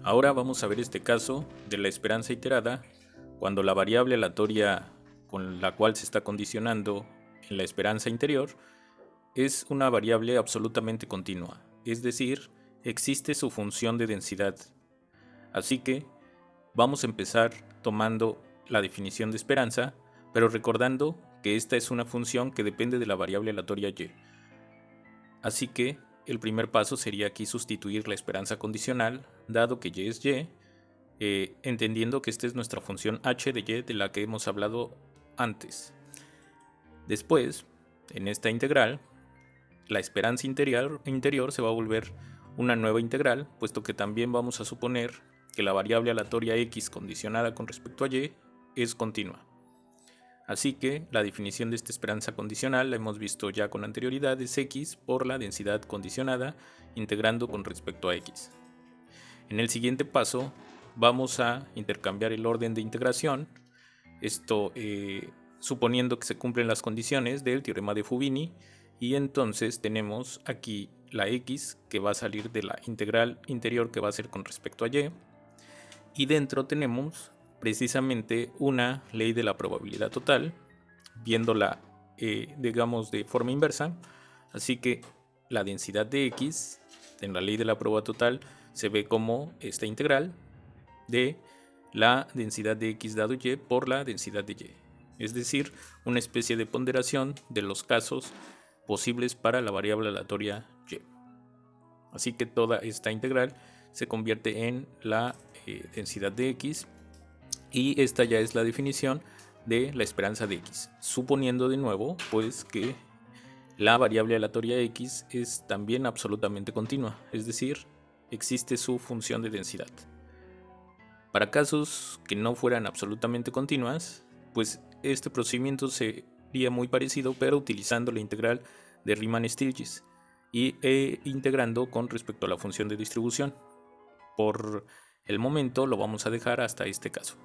Ahora vamos a ver este caso de la esperanza iterada cuando la variable aleatoria con la cual se está condicionando en la esperanza interior es una variable absolutamente continua, es decir, existe su función de densidad. Así que vamos a empezar tomando la definición de esperanza, pero recordando que esta es una función que depende de la variable aleatoria y. Así que el primer paso sería aquí sustituir la esperanza condicional, dado que y es y, entendiendo que esta es nuestra función h de y de la que hemos hablado antes. Después, en esta integral, la esperanza interior se va a volver una nueva integral, puesto que también vamos a suponer que la variable aleatoria x condicionada con respecto a y es continua. Así que la definición de esta esperanza condicional la hemos visto ya con anterioridad, es x por la densidad condicionada integrando con respecto a x. En el siguiente paso vamos a intercambiar el orden de integración, esto suponiendo que se cumplen las condiciones del teorema de Fubini, y entonces tenemos aquí la x que va a salir de la integral interior que va a ser con respecto a y dentro tenemos precisamente una ley de la probabilidad total, viéndola digamos de forma inversa. Así que la densidad de x en la ley de la probabilidad total se ve como esta integral de la densidad de x dado y por la densidad de y, es decir, una especie de ponderación de los casos posibles para la variable aleatoria y. Así que toda esta integral se convierte en la densidad de x, y esta ya es la definición de la esperanza de x, suponiendo de nuevo pues que la variable aleatoria x es también absolutamente continua, es decir, existe su función de densidad. Para casos que no fueran absolutamente continuas, pues este procedimiento sería muy parecido, pero utilizando la integral de Riemann-Stieltjes y integrando con respecto a la función de distribución. Por el momento lo vamos a dejar hasta este caso.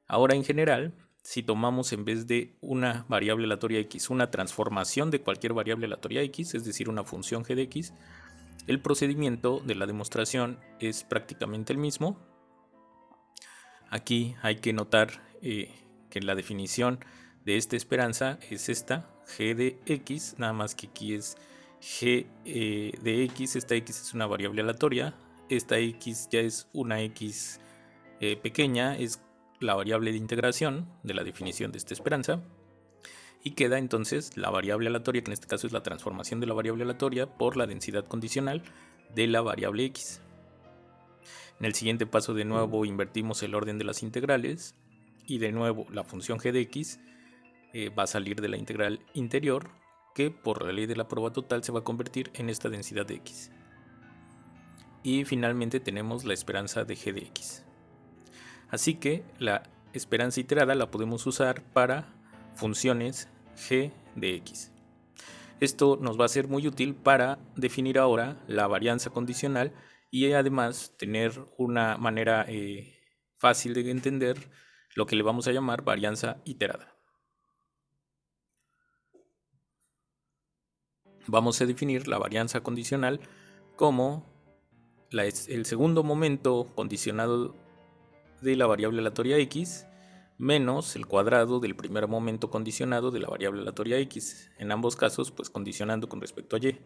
Ahora, en general, si tomamos en vez de una variable aleatoria x una transformación de cualquier variable aleatoria x, es decir, una función g de x, el procedimiento de la demostración es prácticamente el mismo. Aquí hay que notar que la definición de esta esperanza es esta, g de x, nada más que aquí es g de x, esta x es una variable aleatoria, esta x ya es una x pequeña, es la variable de integración de la definición de esta esperanza, y queda entonces la variable aleatoria, que en este caso es la transformación de la variable aleatoria por la densidad condicional de la variable x. En el siguiente paso de nuevo invertimos el orden de las integrales y de nuevo la función g de x va a salir de la integral interior, que por la ley de la prueba total se va a convertir en esta densidad de x. Y finalmente tenemos la esperanza de g de x. Así que la esperanza iterada la podemos usar para funciones g de x. Esto nos va a ser muy útil para definir ahora la varianza condicional y además tener una manera fácil de entender lo que le vamos a llamar varianza iterada. Vamos a definir la varianza condicional como el segundo momento condicionado de la variable aleatoria x menos el cuadrado del primer momento condicionado de la variable aleatoria x, en ambos casos pues condicionando con respecto a y.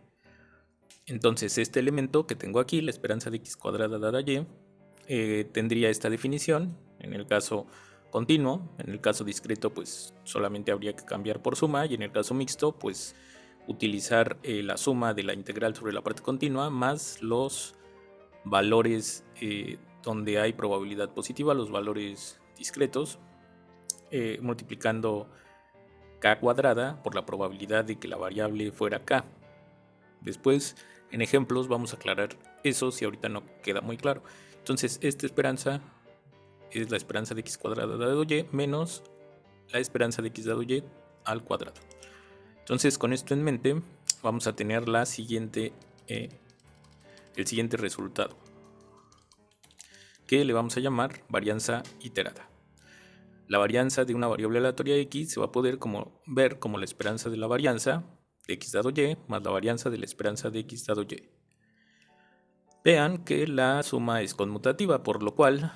Entonces este elemento que tengo aquí, la esperanza de x cuadrada dada y, tendría esta definición en el caso continuo. En el caso discreto pues solamente habría que cambiar por suma, y en el caso mixto pues utilizar la suma de la integral sobre la parte continua más los valores donde hay probabilidad positiva, los valores discretos, multiplicando k cuadrada por la probabilidad de que la variable fuera k. Después, en ejemplos, vamos a aclarar eso si ahorita no queda muy claro. Entonces, esta esperanza es la esperanza de x cuadrada dado y menos la esperanza de x dado y al cuadrado. Entonces, con esto en mente, vamos a tener el siguiente resultado, que le vamos a llamar varianza iterada. La varianza de una variable aleatoria x se va a poder ver como la esperanza de la varianza de x dado y más la varianza de la esperanza de x dado y. Vean que la suma es conmutativa, por lo cual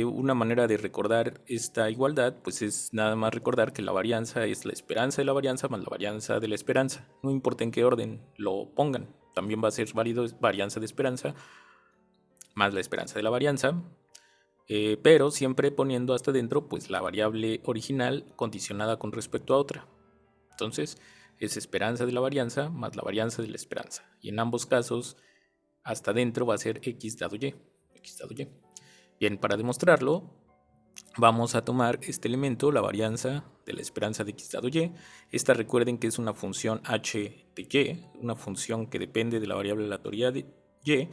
una manera de recordar esta igualdad pues es nada más recordar que la varianza es la esperanza de la varianza más la varianza de la esperanza. No importa en qué orden lo pongan, también va a ser válido varianza de esperanza más la esperanza de la varianza, pero siempre poniendo hasta dentro pues la variable original condicionada con respecto a otra. Entonces es esperanza de la varianza más la varianza de la esperanza, y en ambos casos hasta dentro va a ser x dado y. Bien, para demostrarlo, vamos a tomar este elemento, la varianza de la esperanza de x dado y. Esta, recuerden que es una función h de y, una función que depende de la variable aleatoria de y,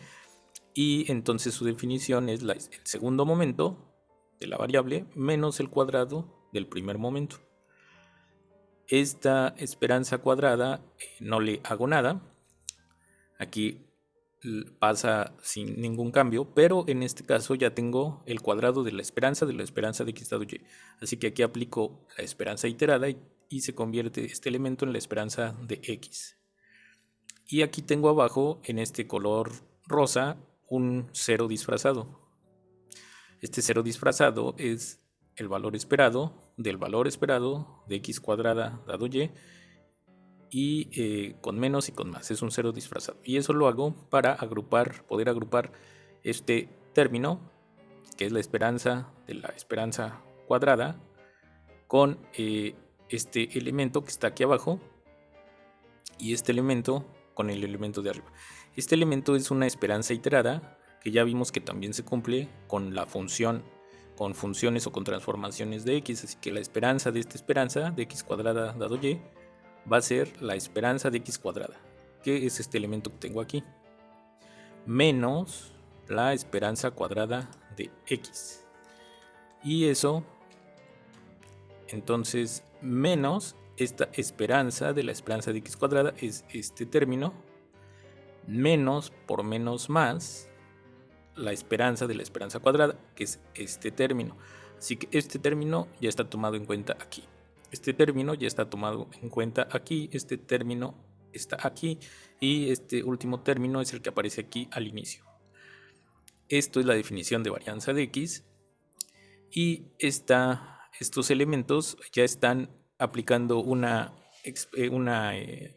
y entonces su definición es el segundo momento de la variable menos el cuadrado del primer momento. Esta esperanza cuadrada no le hago nada. Aquí pasa sin ningún cambio, pero en este caso ya tengo el cuadrado de la esperanza de x dado y. Así que aquí aplico la esperanza iterada y se convierte este elemento en la esperanza de x. Y aquí tengo abajo, en este color rosa, un cero disfrazado. Este cero disfrazado es el valor esperado del valor esperado de x cuadrada dado y con menos y con más, es un cero disfrazado, y eso lo hago para poder agrupar este término que es la esperanza de la esperanza cuadrada con este elemento que está aquí abajo y este elemento con el elemento de arriba. Este elemento es una esperanza iterada que ya vimos que también se cumple con la función, con funciones o con transformaciones de x, así que la esperanza de esta esperanza de x cuadrada dado y va a ser la esperanza de x cuadrada, que es este elemento que tengo aquí, menos la esperanza cuadrada de x. Y eso, entonces, menos esta esperanza de la esperanza de x cuadrada es este término, menos por menos más la esperanza de la esperanza cuadrada, que es este término. Así que este término ya está tomado en cuenta aquí. Este término ya está tomado en cuenta aquí, este término está aquí y este último término es el que aparece aquí al inicio. Esto es la definición de varianza de x y estos elementos ya están aplicando una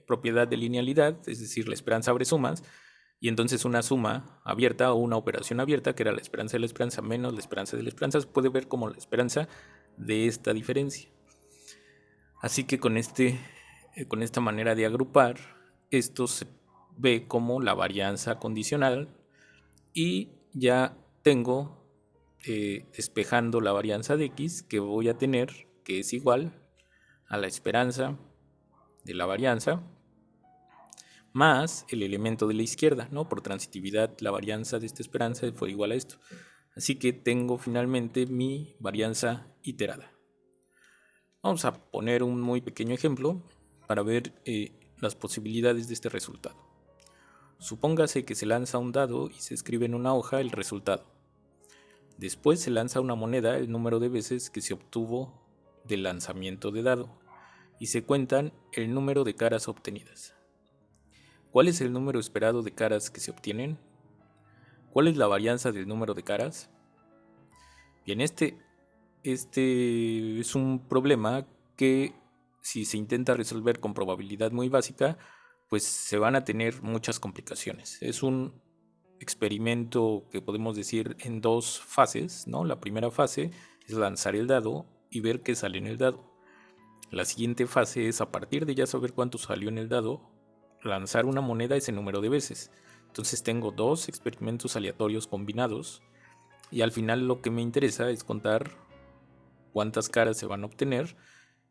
propiedad de linealidad, es decir, la esperanza abre sumas, y entonces una suma abierta o una operación abierta, que era la esperanza de la esperanza menos la esperanza de la esperanza, se puede ver como la esperanza de esta diferencia. Así que con esta manera de agrupar, esto se ve como la varianza condicional y ya tengo despejando la varianza de x que voy a tener, que es igual a la esperanza de la varianza más el elemento de la izquierda, ¿no? Por transitividad, la varianza de esta esperanza fue igual a esto. Así que tengo finalmente mi varianza iterada. Vamos a poner un muy pequeño ejemplo para ver las posibilidades de este resultado. Supóngase que se lanza un dado y se escribe en una hoja el resultado. Después se lanza una moneda el número de veces que se obtuvo del lanzamiento de dado y se cuentan el número de caras obtenidas. ¿Cuál es el número esperado de caras que se obtienen? ¿Cuál es la varianza del número de caras? Bien, este es un problema que si se intenta resolver con probabilidad muy básica, pues se van a tener muchas complicaciones. Es un experimento que podemos decir en dos fases, ¿no? La primera fase es lanzar el dado y ver qué sale en el dado. La siguiente fase es, a partir de ya saber cuánto salió en el dado, lanzar una moneda ese número de veces. Entonces tengo dos experimentos aleatorios combinados y al final lo que me interesa es contar cuántas caras se van a obtener,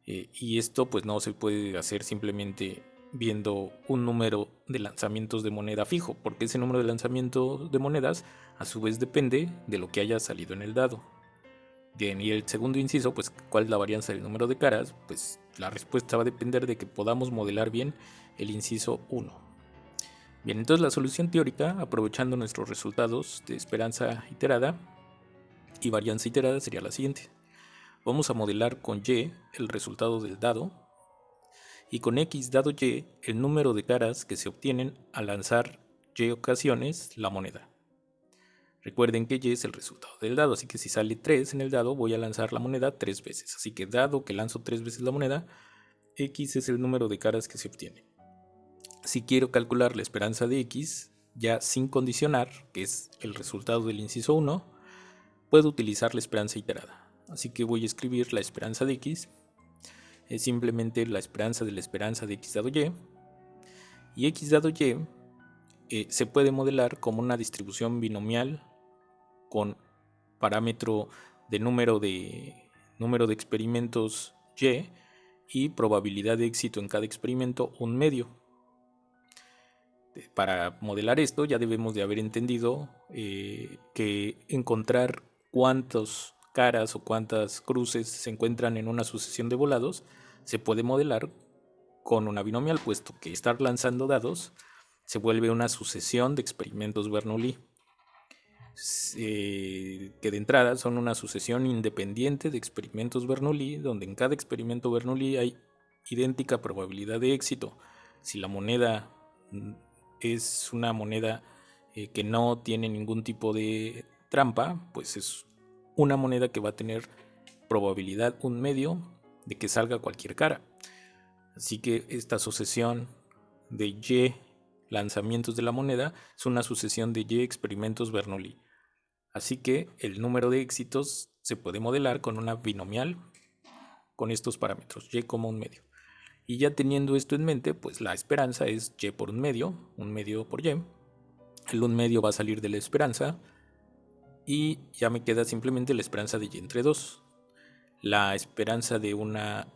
y esto pues no se puede hacer simplemente viendo un número de lanzamientos de moneda fijo, porque ese número de lanzamientos de monedas a su vez depende de lo que haya salido en el dado. Bien, y el segundo inciso, pues ¿cuál es la varianza del número de caras? Pues la respuesta va a depender de que podamos modelar bien el inciso 1. Bien, entonces la solución teórica, aprovechando nuestros resultados de esperanza iterada y varianza iterada, sería la siguiente. Vamos a modelar con y el resultado del dado y con x dado y el número de caras que se obtienen al lanzar y ocasiones la moneda. Recuerden que Y es el resultado del dado, así que si sale 3 en el dado, voy a lanzar la moneda 3 veces. Así que dado que lanzo 3 veces la moneda, X es el número de caras que se obtiene. Si quiero calcular la esperanza de X, ya sin condicionar, que es el resultado del inciso 1, puedo utilizar la esperanza iterada. Así que voy a escribir la esperanza de X, es simplemente la esperanza de X dado Y, y X dado Y se puede modelar como una distribución binomial con parámetro de número de experimentos y probabilidad de éxito en cada experimento 1/2. Para modelar esto ya debemos de haber entendido que encontrar cuántas caras o cuántas cruces se encuentran en una sucesión de volados se puede modelar con una binomial, puesto que estar lanzando dados se vuelve una sucesión de experimentos Bernoulli, que de entrada son una sucesión independiente de experimentos Bernoulli, donde en cada experimento Bernoulli hay idéntica probabilidad de éxito. Si la moneda es una moneda que no tiene ningún tipo de trampa, pues es una moneda que va a tener probabilidad 1/2 de que salga cualquier cara. Así que esta sucesión de Y lanzamientos de la moneda es una sucesión de Y experimentos Bernoulli. Así que el número de éxitos se puede modelar con una binomial con estos parámetros, Y como 1/2. Y ya teniendo esto en mente, pues la esperanza es Y por 1/2 por Y. El 1/2 va a salir de la esperanza y ya me queda simplemente la esperanza de Y entre 2. La esperanza de una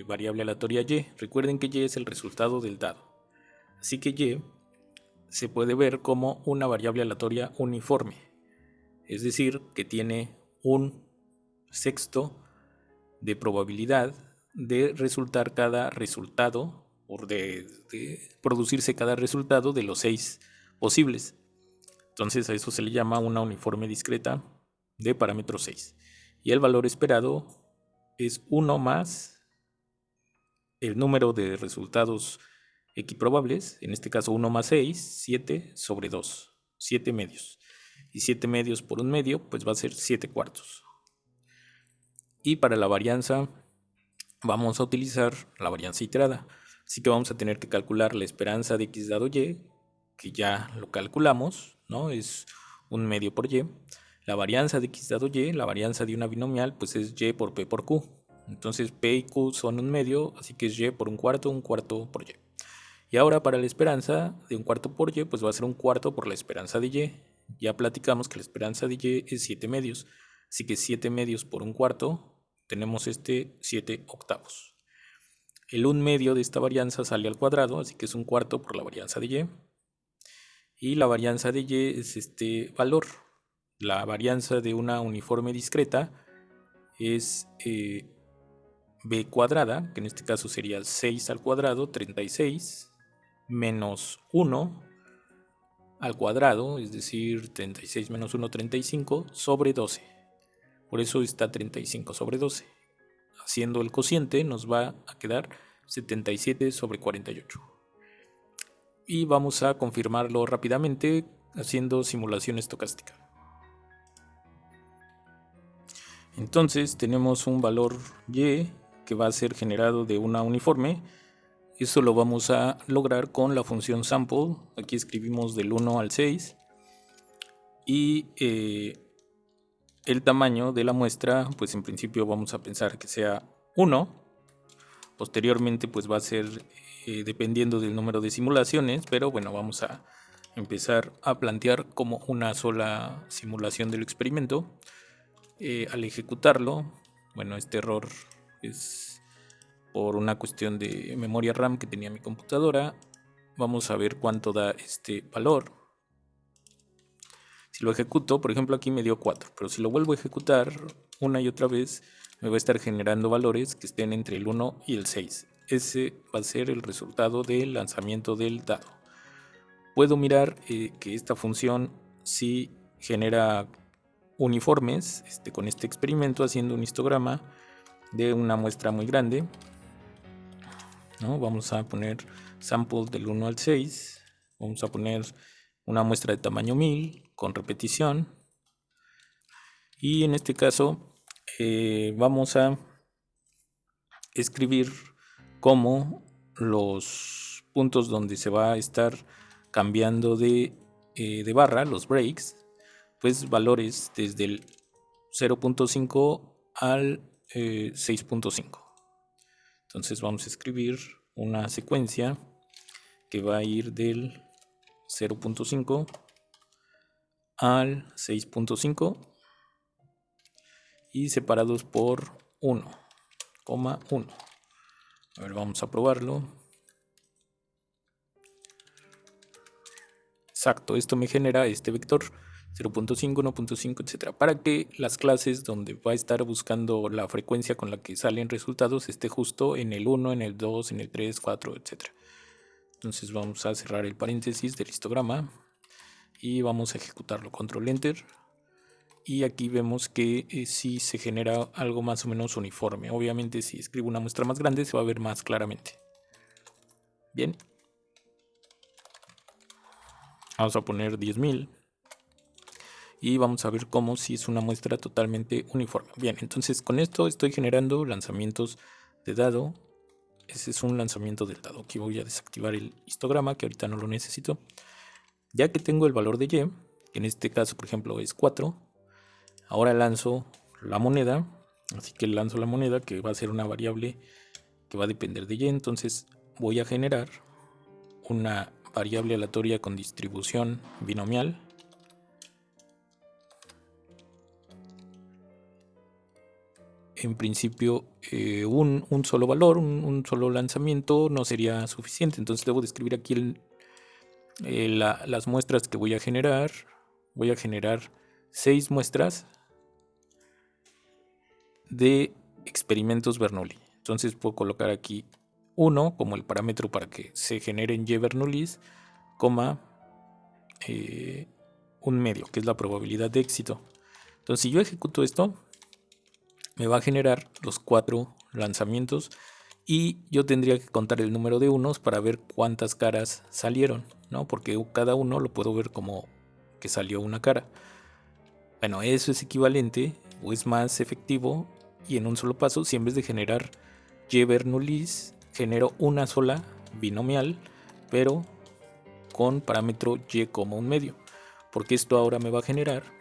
variable aleatoria Y. Recuerden que Y es el resultado del dado. Así que Y se puede ver como una variable aleatoria uniforme. Es decir, que tiene un sexto de probabilidad de resultar cada resultado, o de producirse cada resultado de los 6 posibles. Entonces a eso se le llama una uniforme discreta de parámetro 6. Y el valor esperado es 1 más el número de resultados equiprobables, en este caso 1 más 6, 7 sobre 2, 7 medios. Y 7 medios por 1/2, pues va a ser 7 cuartos. Y para la varianza vamos a utilizar la varianza iterada. Así que vamos a tener que calcular la esperanza de X dado Y, que ya lo calculamos, ¿no? Es 1/2 por Y. La varianza de X dado Y, la varianza de una binomial, pues es Y por P por Q. Entonces P y Q son 1/2, así que es Y por 1/4 por Y. Y ahora para la esperanza de 1/4 por Y, pues va a ser 1/4 por la esperanza de Y. Ya platicamos que la esperanza de Y es 7 medios, así que 7 medios por 1/4, tenemos 7 octavos. El 1/2 de esta varianza sale al cuadrado, así que es 1/4 por la varianza de Y. Y la varianza de Y es este valor. La varianza de una uniforme discreta es B cuadrada, que en este caso sería 6 al cuadrado, 36, menos 1 al cuadrado, es decir, 36 menos 1, 35, sobre 12. Por eso está 35 sobre 12. Haciendo el cociente nos va a quedar 77 sobre 48. Y vamos a confirmarlo rápidamente haciendo simulación estocástica. Entonces tenemos un valor Y que va a ser generado de una uniforme. Eso lo vamos a lograr con la función sample. Aquí escribimos del 1 al 6. Y el tamaño de la muestra, pues en principio vamos a pensar que sea 1. Posteriormente pues va a ser dependiendo del número de simulaciones, pero bueno, vamos a empezar a plantear como una sola simulación del experimento. Al ejecutarlo, bueno, este error es por una cuestión de memoria RAM que tenía mi computadora. Vamos a ver cuánto da este valor. Si lo ejecuto, por ejemplo aquí me dio 4, pero si lo vuelvo a ejecutar una y otra vez, me va a estar generando valores que estén entre el 1 y el 6. Ese va a ser el resultado del lanzamiento del dado. Puedo mirar que esta función sí genera uniformes con este experimento, haciendo un histograma de una muestra muy grande, ¿no? Vamos a poner sample del 1 al 6, vamos a poner una muestra de tamaño 1000 con repetición. Y en este caso vamos a escribir como los puntos donde se va a estar cambiando de barra, los breaks, pues valores desde el 0.5 al 6.5. Entonces vamos a escribir una secuencia que va a ir del 0.5 al 6.5 y separados por 1,1. A ver, vamos a probarlo. Exacto, esto me genera este vector 0.5, 1.5, etcétera, para que las clases donde va a estar buscando la frecuencia con la que salen resultados esté justo en el 1, en el 2, en el 3, 4, etcétera. Entonces vamos a cerrar el paréntesis del histograma y vamos a ejecutarlo. Control Enter. Y aquí vemos que sí se genera algo más o menos uniforme. Obviamente si escribo una muestra más grande se va a ver más claramente. Bien. Vamos a poner 10.000. Y vamos a ver cómo si es una muestra totalmente uniforme. Bien, entonces con esto estoy generando lanzamientos de dado. Ese es un lanzamiento del dado. Aquí voy a desactivar el histograma, que ahorita no lo necesito. Ya que tengo el valor de Y, que en este caso por ejemplo es 4, ahora lanzo la moneda. Así que lanzo la moneda, que va a ser una variable que va a depender de Y. Entonces voy a generar una variable aleatoria con distribución binomial. En principio un solo valor, un solo lanzamiento no sería suficiente. Entonces debo describir aquí las muestras que voy a generar. Voy a generar 6 muestras de experimentos Bernoulli. Entonces puedo colocar aquí 1 como el parámetro para que se generen Y Bernoullis, coma un medio, que es la probabilidad de éxito. Entonces si yo ejecuto esto, me va a generar los 4 lanzamientos y yo tendría que contar el número de unos para ver cuántas caras salieron, ¿no? Porque cada uno lo puedo ver como que salió una cara. Bueno, eso es equivalente o es más efectivo y en un solo paso, si en vez de generar Y Bernoullis genero una sola binomial, pero con parámetro Y como un medio, porque esto ahora me va a generar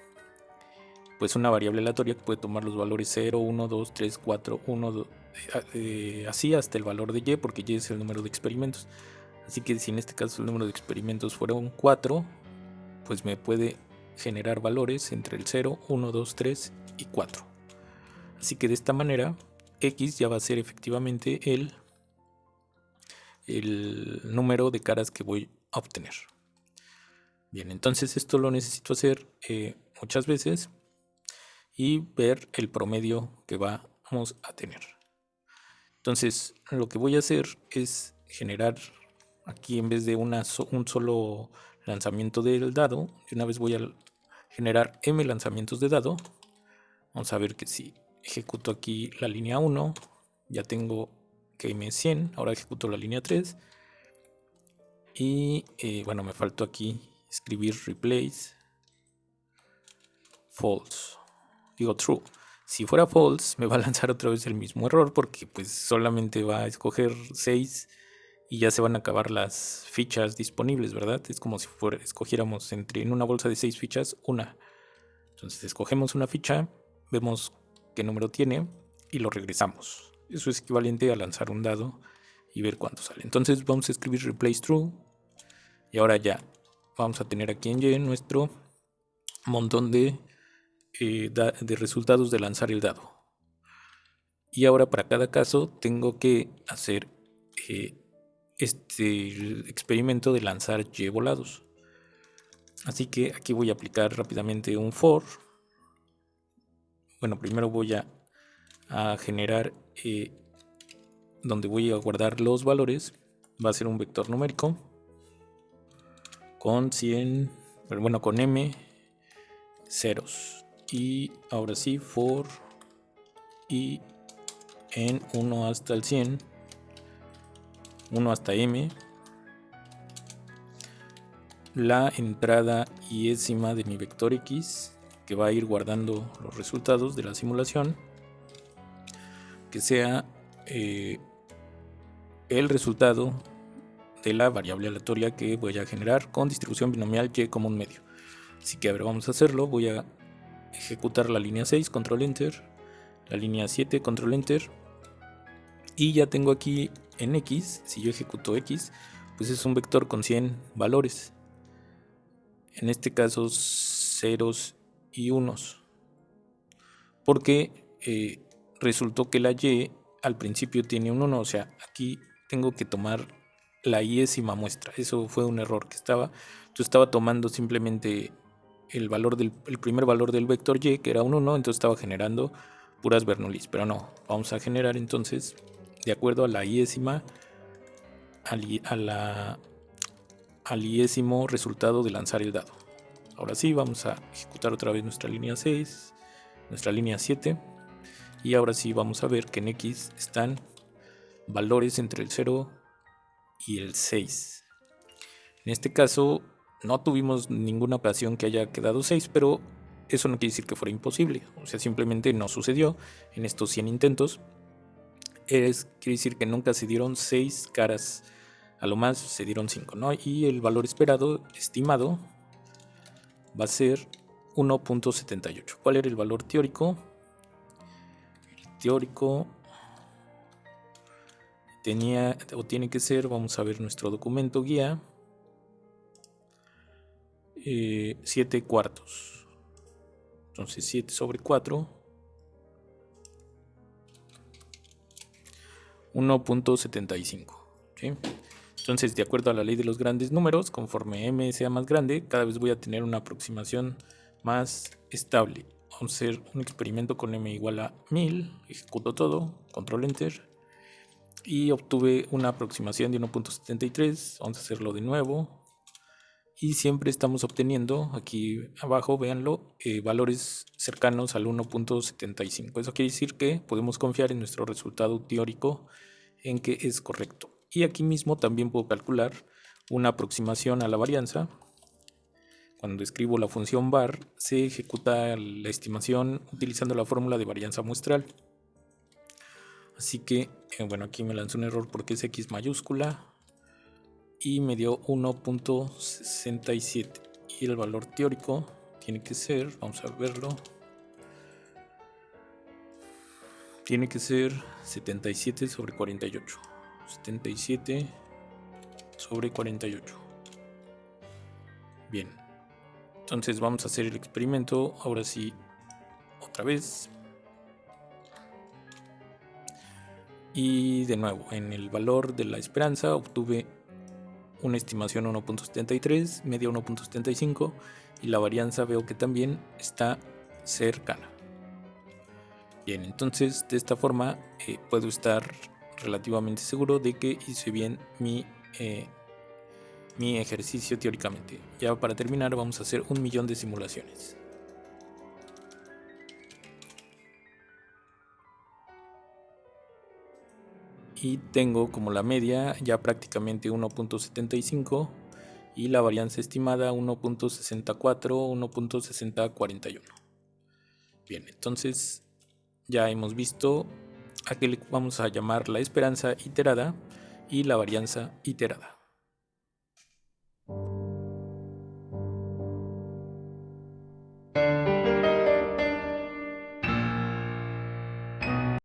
pues una variable aleatoria que puede tomar los valores 0, 1, 2, 3, 4, 1, 2, así hasta el valor de Y, porque Y es el número de experimentos. Así que si en este caso el número de experimentos fuera un 4, pues me puede generar valores entre el 0, 1, 2, 3 y 4. Así que de esta manera X ya va a ser efectivamente el número de caras que voy a obtener. Bien, entonces esto lo necesito hacer muchas veces y ver el promedio que vamos a tener. Entonces lo que voy a hacer es generar aquí, en vez de un solo lanzamiento del dado, de una vez voy a generar m lanzamientos de dado. Vamos a ver que si ejecuto aquí la línea 1, ya tengo que m es 100. Ahora ejecuto la línea 3 y bueno, me faltó aquí escribir replace false, digo true. Si fuera false me va a lanzar otra vez el mismo error, porque pues solamente va a escoger 6 y ya se van a acabar las fichas disponibles, ¿verdad? Es como si escogiéramos en una bolsa de 6 fichas una. Entonces escogemos una ficha, vemos qué número tiene y lo regresamos. Eso es equivalente a lanzar un dado y ver cuánto sale. Entonces vamos a escribir replace true y ahora ya vamos a tener aquí en Y nuestro montón de resultados de lanzar el dado. Y ahora para cada caso tengo que hacer este experimento de lanzar Y volados. Así que aquí voy a aplicar rápidamente un for. Bueno, primero voy a generar donde voy a guardar los valores. Va a ser un vector numérico con 100, pero bueno, con m ceros. Y ahora sí, for y en 1 hasta el 100, 1 hasta m, la entrada iésima de mi vector X, que va a ir guardando los resultados de la simulación, que sea el resultado de la variable aleatoria que voy a generar con distribución binomial y como un medio. Así que a ver, vamos a hacerlo. Voy a ejecutar la línea 6, control enter, la línea 7, control enter, y ya tengo aquí en X, si yo ejecuto X, pues es un vector con 100 valores, en este caso ceros y unos, porque resultó que la Y al principio tiene un 1, o sea, aquí tengo que tomar la iésima muestra. Eso fue un error que yo estaba tomando simplemente el primer valor del vector Y, que era un 1, entonces estaba generando puras Bernoullis, pero no, vamos a generar entonces de acuerdo a la iésima, al iésimo resultado de lanzar el dado. Ahora sí, vamos a ejecutar otra vez nuestra línea 6, nuestra línea 7, y ahora sí vamos a ver que en X están valores entre el 0 y el 6. En este caso no tuvimos ninguna ocasión que haya quedado 6, pero eso no quiere decir que fuera imposible, o sea, simplemente no sucedió en estos 100 intentos. Quiere decir que nunca se dieron 6 caras, a lo más se dieron 5, ¿no? Y el valor esperado, estimado, va a ser 1.78. ¿Cuál era el valor teórico? El teórico tiene que ser, vamos a ver nuestro documento guía, 7 cuartos. Entonces 7 sobre 4, 1.75. ¿sí? Entonces, de acuerdo a la ley de los grandes números, conforme m sea más grande, cada vez voy a tener una aproximación más estable. Vamos a hacer un experimento con m igual a 1000, ejecuto todo, control enter, y obtuve una aproximación de 1.73. Vamos a hacerlo de nuevo, y siempre estamos obteniendo, aquí abajo, véanlo, valores cercanos al 1.75. Eso quiere decir que podemos confiar en nuestro resultado teórico, en que es correcto. Y aquí mismo también puedo calcular una aproximación a la varianza. Cuando escribo la función var, se ejecuta la estimación utilizando la fórmula de varianza muestral. Así que, bueno, aquí me lanzó un error porque es X mayúscula y me dio 1.67. Y el valor teórico tiene que ser, vamos a verlo, tiene que ser 77 sobre 48. 77 sobre 48. Bien, entonces vamos a hacer el experimento ahora sí otra vez, y de nuevo en el valor de la esperanza obtuve una estimación 1.73, media 1.75, y la varianza veo que también está cercana. Bien, entonces de esta forma puedo estar relativamente seguro de que hice bien mi ejercicio teóricamente. Ya para terminar vamos a hacer 1.000.000 de simulaciones. Y tengo como la media ya prácticamente 1.75 y la varianza estimada 1.64, 1.6041. Bien, entonces ya hemos visto a qué le vamos a llamar la esperanza iterada y la varianza iterada.